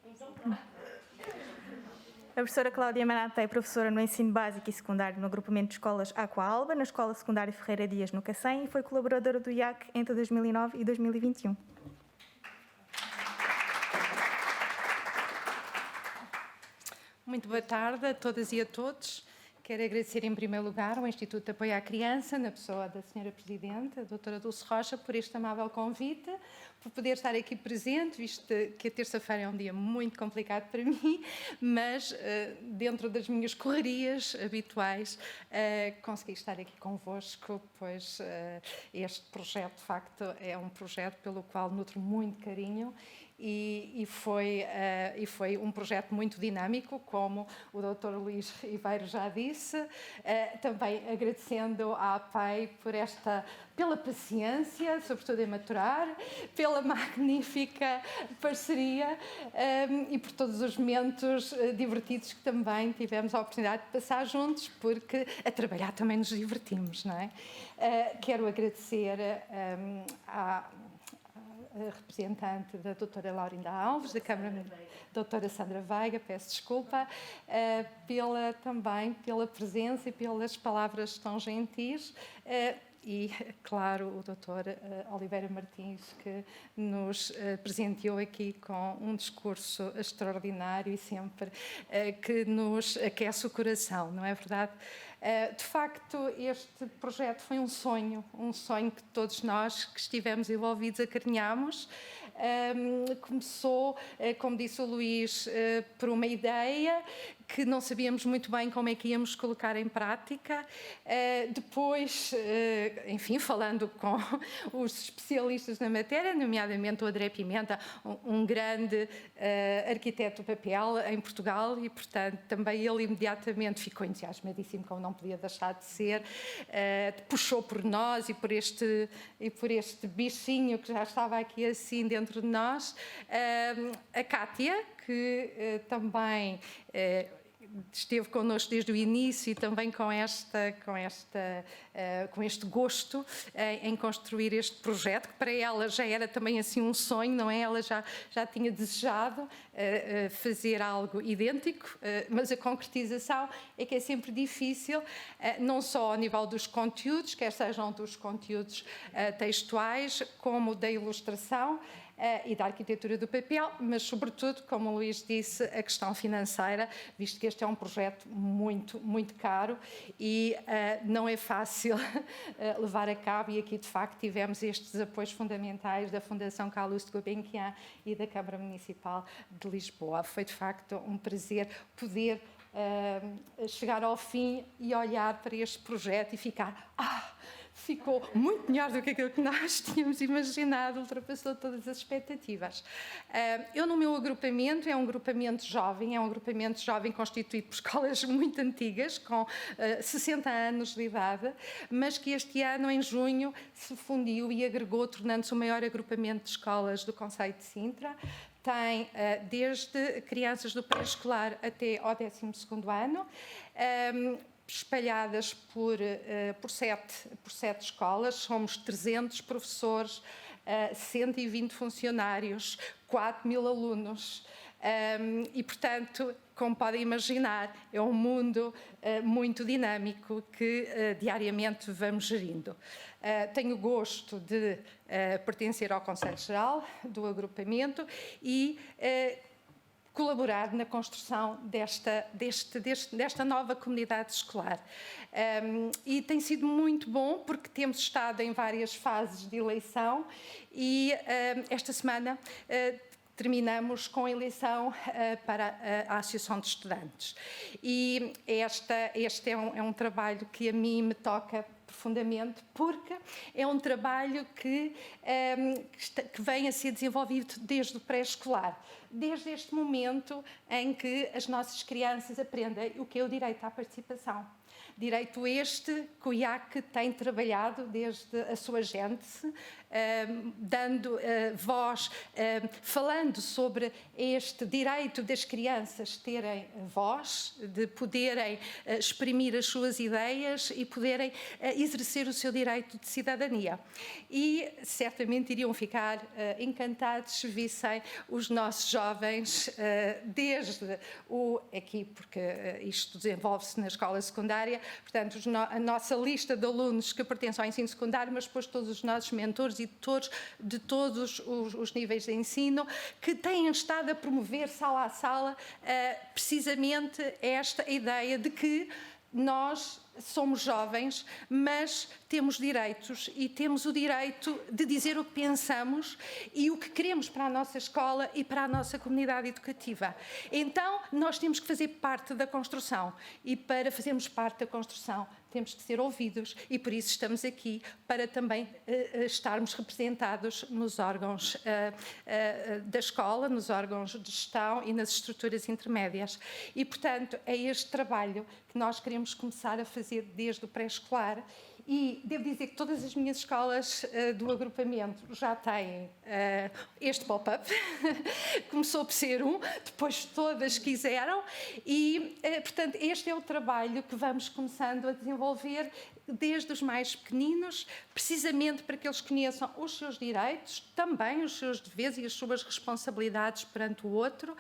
Então, pronto. A professora Cláudia Manata é professora no ensino básico e secundário no agrupamento de escolas Aqua Alba, na Escola Secundária Ferreira Dias, no Cacém, e foi colaboradora do IAC entre 2009 e 2021. Muito boa tarde a todas e a todos. Quero agradecer em primeiro lugar ao Instituto de Apoio à Criança, na pessoa da Sra. Presidente, a Dra. Dulce Rocha, por este amável convite, por poder estar aqui presente, visto que a terça-feira é um dia muito complicado para mim, mas dentro das minhas correrias habituais, consegui estar aqui convosco, pois este projeto, de facto, é um projeto pelo qual nutro muito carinho e foi um projeto muito dinâmico, como o Dr. Luís Ribeiro já disse, também agradecendo à APEI pela paciência, sobretudo em maturar, pela magnífica parceria e por todos os momentos divertidos que também tivemos a oportunidade de passar juntos, porque a trabalhar também nos divertimos, não é? Quero agradecer à representante da doutora Laurinda Alves, da Câmara, doutora Sandra Veiga, peço desculpa, também pela presença e pelas palavras tão gentis, e, claro, o Dr. Oliveira Martins, que nos presenteou aqui com um discurso extraordinário e sempre que nos aquece o coração, não é verdade? De facto, este projeto foi um sonho que todos nós que estivemos envolvidos acarinhámos. Começou, como disse o Luís, por uma ideia que não sabíamos muito bem como é que íamos colocar em prática. Depois, enfim, falando com os especialistas na matéria, nomeadamente o André Pimenta, um grande arquiteto do papel em Portugal, e, portanto, também ele imediatamente ficou entusiasmadíssimo, como não podia deixar de ser, puxou por nós e por este bichinho que já estava aqui assim dentro de nós. A Cátia, que também esteve connosco desde o início e também com este gosto em construir este projeto, que para ela já era também assim um sonho, não é? Ela já tinha desejado fazer algo idêntico, mas a concretização é que é sempre difícil, não só ao nível dos conteúdos, quer sejam dos conteúdos textuais, como da ilustração, e da arquitetura do papel, mas, sobretudo, como o Luís disse, a questão financeira, visto que este é um projeto muito, muito caro e não é fácil levar a cabo, e aqui, de facto, tivemos estes apoios fundamentais da Fundação Carlos de Gulbenkian e da Câmara Municipal de Lisboa. Foi, de facto, um prazer poder chegar ao fim e olhar para este projeto e ficar... ficou muito melhor do que aquilo que nós tínhamos imaginado, ultrapassou todas as expectativas. Eu, no meu agrupamento, é um agrupamento jovem constituído por escolas muito antigas, com 60 anos de idade, mas que este ano, em junho, se fundiu e agregou, tornando-se o maior agrupamento de escolas do concelho de Sintra. Tem desde crianças do pré-escolar até ao 12º ano, espalhadas por 7 escolas. Somos 300 professores, 120 funcionários, 4.000 alunos. E, portanto, como podem imaginar, é um mundo muito dinâmico que diariamente vamos gerindo. Tenho o gosto de pertencer ao Conselho Geral do agrupamento e colaborar na construção desta nova comunidade escolar. E tem sido muito bom, porque temos estado em várias fases de eleição e esta semana terminamos com a eleição para a Associação de Estudantes. E este é um trabalho que a mim me toca profundamente, porque é um trabalho que vem a ser desenvolvido desde o pré-escolar, desde este momento em que as nossas crianças aprendem o que é o direito à participação. Direito este que o IAC tem trabalhado desde a sua gênese, dando voz, falando sobre este direito das crianças terem voz, de poderem exprimir as suas ideias e poderem exercer o seu direito de cidadania. E certamente iriam ficar encantados se vissem os nossos jovens, desde aqui, porque isto desenvolve-se na escola secundária, portanto, a nossa lista de alunos que pertencem ao ensino secundário, mas depois todos os nossos mentores e tutores de todos os níveis de ensino, que têm estado a promover sala a sala precisamente esta ideia de que nós somos jovens, mas temos direitos e temos o direito de dizer o que pensamos e o que queremos para a nossa escola e para a nossa comunidade educativa. Então, nós temos que fazer parte da construção, e para fazermos parte da construção temos que ser ouvidos e por isso estamos aqui para também estarmos representados nos órgãos da escola, nos órgãos de gestão e nas estruturas intermédias. E, portanto, é este trabalho que nós queremos começar a fazer desde o pré-escolar. E devo dizer que todas as minhas escolas do agrupamento já têm este pop-up. Começou por ser um, depois todas quiseram e, portanto, este é o trabalho que vamos começando a desenvolver desde os mais pequeninos, precisamente para que eles conheçam os seus direitos, também os seus deveres e as suas responsabilidades perante o outro,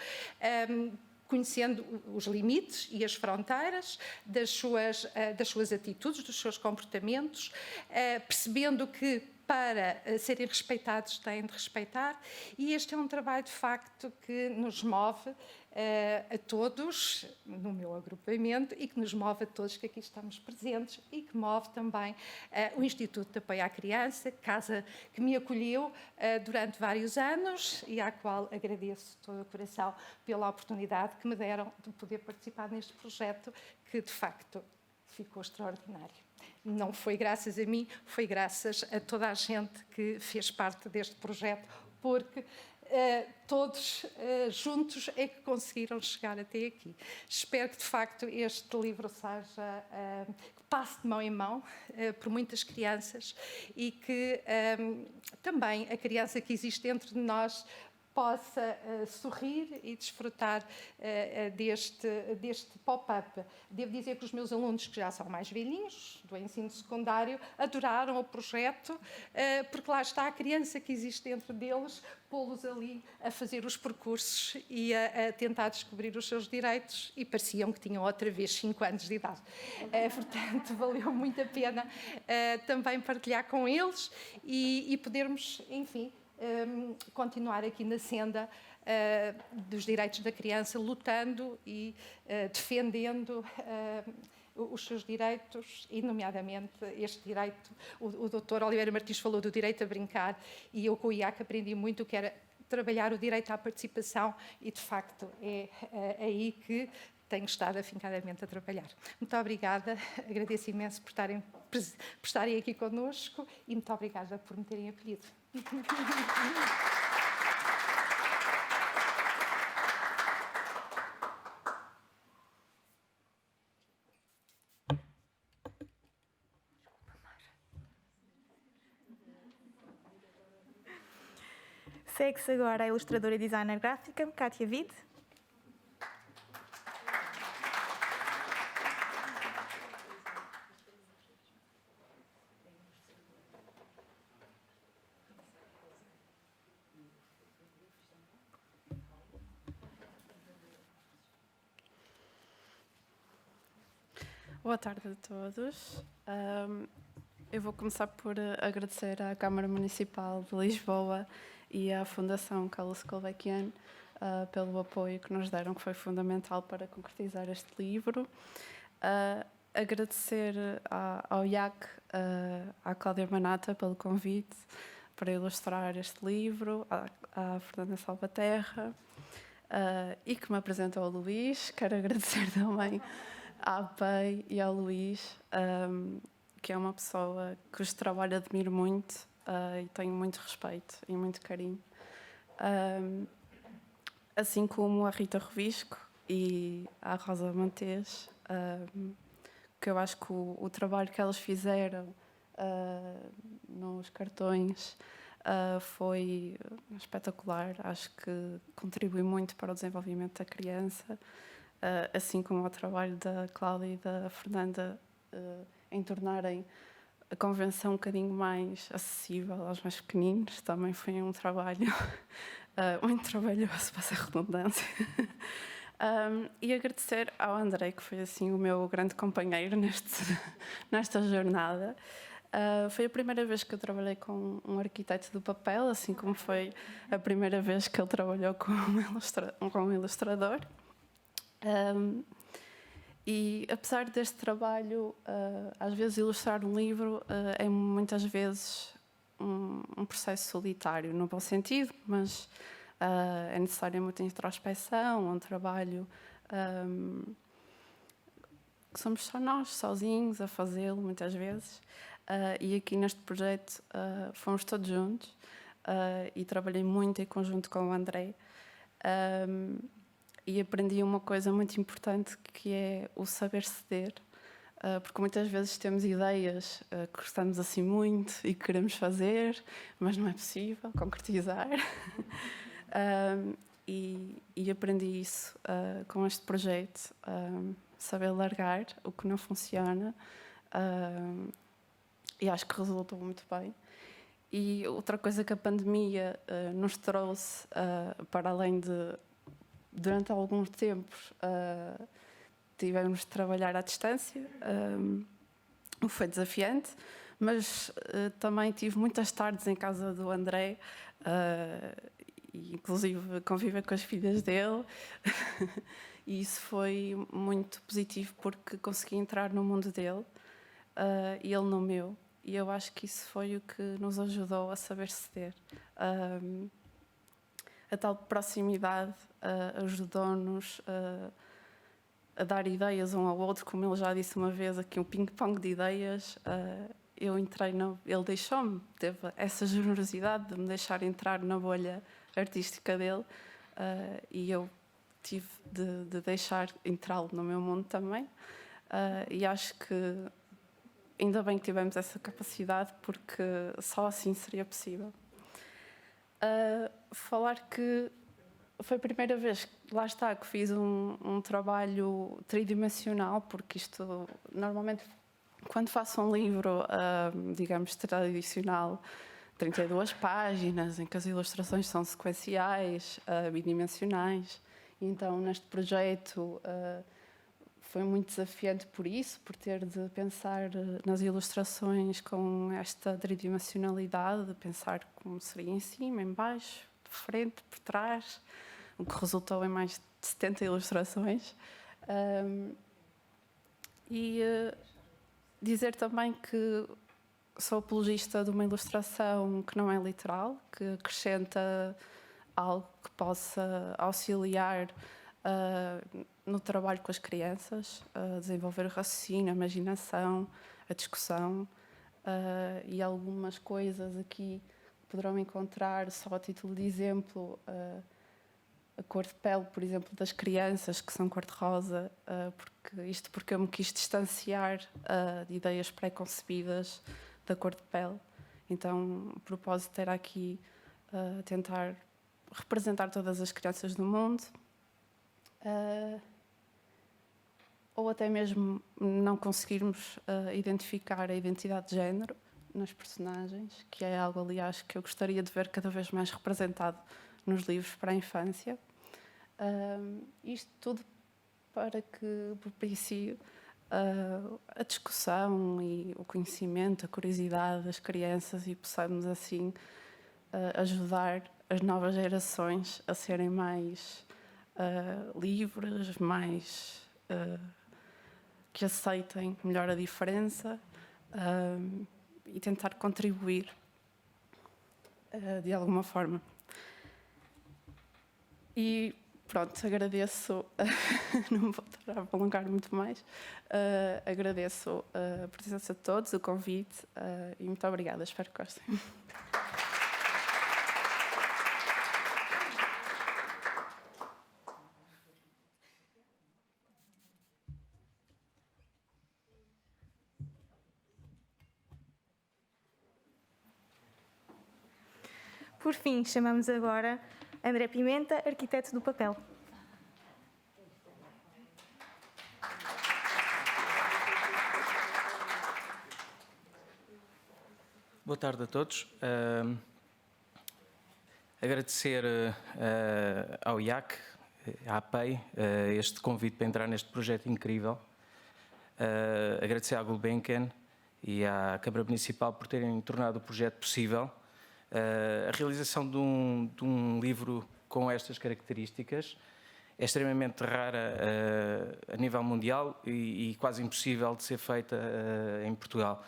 conhecendo os limites e as fronteiras das suas atitudes, dos seus comportamentos, percebendo que para serem respeitados têm de respeitar, e este é um trabalho de facto que nos move a todos no meu agrupamento e que nos move a todos que aqui estamos presentes e que move também o Instituto de Apoio à Criança, casa que me acolheu durante vários anos e à qual agradeço de todo o coração pela oportunidade que me deram de poder participar neste projeto que de facto ficou extraordinário. Não foi graças a mim, foi graças a toda a gente que fez parte deste projeto, porque todos juntos é que conseguiram chegar até aqui. Espero que, de facto, este livro seja, que passe de mão em mão por muitas crianças e que também a criança que existe dentro de nós possa sorrir e desfrutar deste pop-up. Devo dizer que os meus alunos, que já são mais velhinhos, do ensino secundário, adoraram o projeto, porque lá está a criança que existe dentro deles, pô-los ali a fazer os percursos e a tentar descobrir os seus direitos, e pareciam que tinham outra vez 5 anos de idade. Portanto, valeu muito a pena também partilhar com eles e podermos, enfim, continuar aqui na senda dos direitos da criança, lutando e defendendo os seus direitos, e nomeadamente este direito. O Dr. Oliveira Martins falou do direito a brincar, e eu com o IAC aprendi muito o que era trabalhar o direito à participação, e de facto é aí que tenho estado afincadamente a trabalhar. Muito obrigada, agradeço imenso por estarem aqui connosco e muito obrigada por me terem acolhido. Segue-se agora a ilustradora e designer gráfica, Kátia Vide. Boa tarde a todos. Eu vou começar por agradecer à Câmara Municipal de Lisboa e à Fundação Carlos Gulbenkian pelo apoio que nos deram, que foi fundamental para concretizar este livro. Agradecer ao IAC, à Cláudia Manata pelo convite para ilustrar este livro, à Fernanda Salvaterra, e que me apresentou ao Luís. Quero agradecer também à APEI e ao Luís, que é uma pessoa cujo trabalho admiro muito e tenho muito respeito e muito carinho. Assim como a Rita Rovisco e a Rosa Montes, que eu acho que o trabalho que elas fizeram nos cartões foi espetacular. Acho que contribui muito para o desenvolvimento da criança, assim como o trabalho da Cláudia e da Fernanda em tornarem a convenção um bocadinho mais acessível aos mais pequeninos. Também foi um trabalho muito trabalhoso, para ser redundância. E agradecer ao André, que foi assim o meu grande companheiro nesta jornada. Foi a primeira vez que eu trabalhei com um arquiteto do papel, assim como foi a primeira vez que ele trabalhou com um ilustrador. E apesar deste trabalho, às vezes ilustrar um livro é muitas vezes um processo solitário, no bom sentido, mas é necessária muita introspecção, um trabalho que somos só nós, sozinhos, a fazê-lo muitas vezes. E aqui neste projeto fomos todos juntos e trabalhei muito em conjunto com o André. E aprendi uma coisa muito importante, que é o saber ceder. Porque muitas vezes temos ideias que gostamos assim muito e que queremos fazer, mas não é possível concretizar. E aprendi isso com este projeto, saber largar o que não funciona, e acho que resultou muito bem. E outra coisa que a pandemia nos trouxe, para além de, durante alguns tempos, tivemos de trabalhar à distância, o que foi desafiante, mas também tive muitas tardes em casa do André, e inclusive conviver com as filhas dele, e isso foi muito positivo porque consegui entrar no mundo dele e ele no meu, e eu acho que isso foi o que nos ajudou a saber ceder. A tal proximidade ajudou-nos a dar ideias um ao outro, como ele já disse uma vez aqui, um ping-pong de ideias. Eu entrei ele deixou-me, teve essa generosidade de me deixar entrar na bolha artística dele, e eu tive de deixar entrá-lo no meu mundo também, e acho que ainda bem que tivemos essa capacidade, porque só assim seria possível. Falar que foi a primeira vez, lá está, que fiz um trabalho tridimensional, porque isto, normalmente, quando faço um livro, digamos, tradicional, 32 páginas, em que as ilustrações são sequenciais, bidimensionais, então neste projeto foi muito desafiante por isso, por ter de pensar nas ilustrações com esta tridimensionalidade, de pensar como seria em cima, em baixo, de frente, por trás, o que resultou em mais de 70 ilustrações. Dizer também que sou apologista de uma ilustração que não é literal, que acrescenta algo que possa auxiliar no trabalho com as crianças, a desenvolver o raciocínio, a imaginação, a discussão, e algumas coisas aqui poderão encontrar, só a título de exemplo, a cor de pele, por exemplo, das crianças, que são cor-de-rosa, porque eu me quis distanciar de ideias pré-concebidas da cor de pele. Então, o propósito era aqui tentar representar todas as crianças do mundo, ou até mesmo não conseguirmos identificar a identidade de género nas personagens, que é algo, aliás, que eu gostaria de ver cada vez mais representado nos livros para a infância. Isto tudo para que propicie a discussão e o conhecimento, a curiosidade das crianças, e possamos assim ajudar as novas gerações a serem mais livres, mais que aceitem melhor a diferença, e tentar contribuir de alguma forma. E pronto, agradeço, não vou estar a prolongar muito mais, agradeço a presença de todos, o convite, e muito obrigada, espero que gostem. Por fim, chamamos agora André Pimenta, arquiteto do papel. Boa tarde a todos. Agradecer ao IAC, à APEI, este convite para entrar neste projeto incrível. Agradecer à Gulbenkian e à Câmara Municipal por terem tornado o projeto possível. A realização de um livro com estas características é extremamente rara a nível mundial e quase impossível de ser feita em Portugal.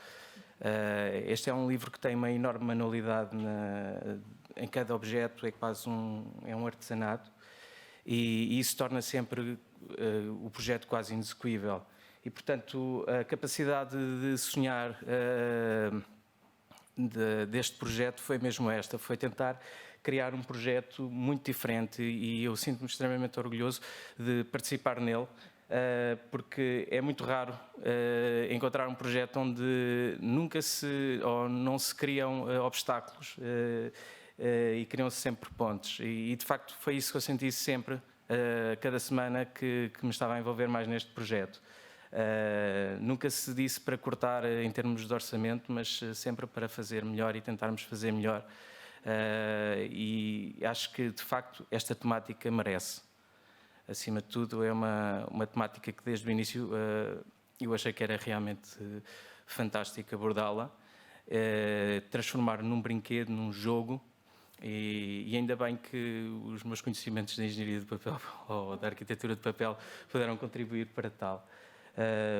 Este é um livro que tem uma enorme manualidade em cada objeto, é quase um artesanato, e isso torna sempre o projeto quase inexecuível. E, portanto, a capacidade de sonhar deste projeto foi mesmo esta, foi tentar criar um projeto muito diferente, e eu sinto-me extremamente orgulhoso de participar nele, porque é muito raro encontrar um projeto onde não se criam obstáculos e criam-se sempre pontes, e de facto foi isso que eu senti sempre cada semana que me estava a envolver mais neste projeto. Nunca se disse para cortar em termos de orçamento, mas sempre para fazer melhor e tentarmos fazer melhor. E acho que, de facto, esta temática merece. Acima de tudo, é uma temática que desde o início eu achei que era realmente fantástico abordá-la, transformar num brinquedo, num jogo, e ainda bem que os meus conhecimentos de engenharia de papel ou da arquitetura de papel puderam contribuir para tal.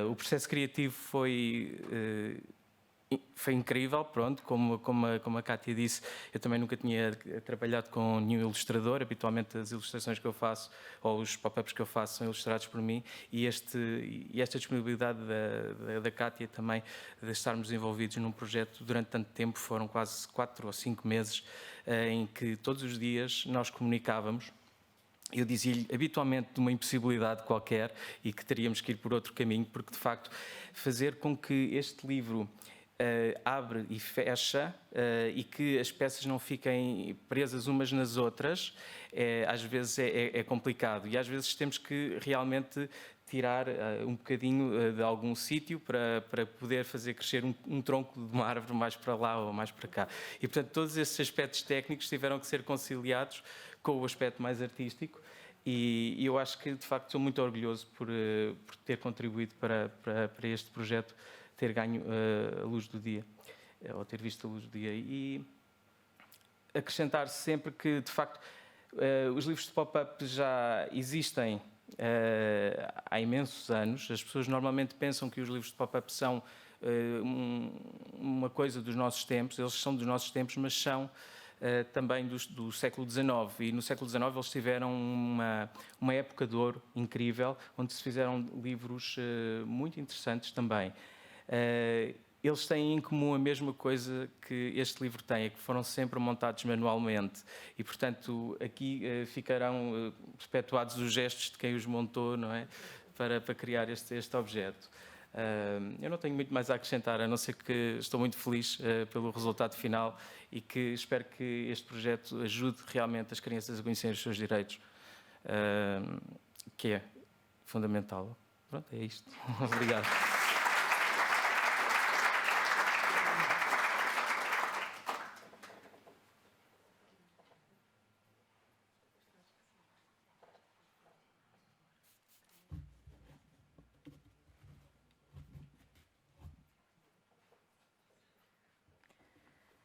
O processo criativo foi incrível, pronto, como a Cátia disse, eu também nunca tinha trabalhado com nenhum ilustrador. Habitualmente as ilustrações que eu faço, ou os pop-ups que eu faço, são ilustrados por mim, e esta disponibilidade da Cátia também, de estarmos envolvidos num projeto durante tanto tempo, foram quase 4 ou 5 meses, em que todos os dias nós comunicávamos. Eu dizia-lhe habitualmente de uma impossibilidade qualquer e que teríamos que ir por outro caminho, porque de facto fazer com que este livro abre e fecha e que as peças não fiquem presas umas nas outras, às vezes é complicado, e às vezes temos que realmente tirar um bocadinho de algum sítio para poder fazer crescer um tronco de uma árvore mais para lá ou mais para cá. E, portanto, todos esses aspectos técnicos tiveram que ser conciliados com o aspecto mais artístico, e eu acho que, de facto, sou muito orgulhoso por ter contribuído para este projeto ter ganho a luz do dia, ou ter visto a luz do dia. E acrescentar sempre que, de facto, os livros de pop-up já existem há imensos anos. As pessoas normalmente pensam que os livros de pop-up são uma coisa dos nossos tempos. Eles são dos nossos tempos, mas são também do século XIX. E no século XIX eles tiveram uma época de ouro incrível, onde se fizeram livros muito interessantes também. Eles têm em comum a mesma coisa que este livro tem, é que foram sempre montados manualmente, e, portanto, aqui ficarão perpetuados os gestos de quem os montou, não é? Para criar este objeto. Eu não tenho muito mais a acrescentar, a não ser que estou muito feliz pelo resultado final e que espero que este projeto ajude realmente as crianças a conhecerem os seus direitos, que é fundamental. Pronto, é isto. Obrigado.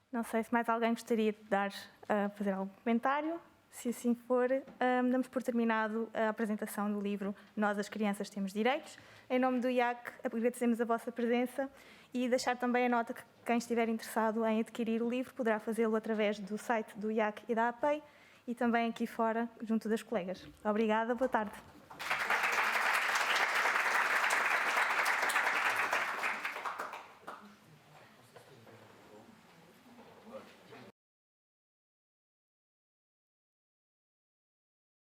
Não sei se mais alguém gostaria de fazer algum comentário. Se assim for, damos por terminado a apresentação do livro Nós, as Crianças, Temos Direitos. Em nome do IAC, agradecemos a vossa presença e deixar também a nota que quem estiver interessado em adquirir o livro poderá fazê-lo através do site do IAC e da APEI e também aqui fora, junto das colegas. Obrigada, boa tarde.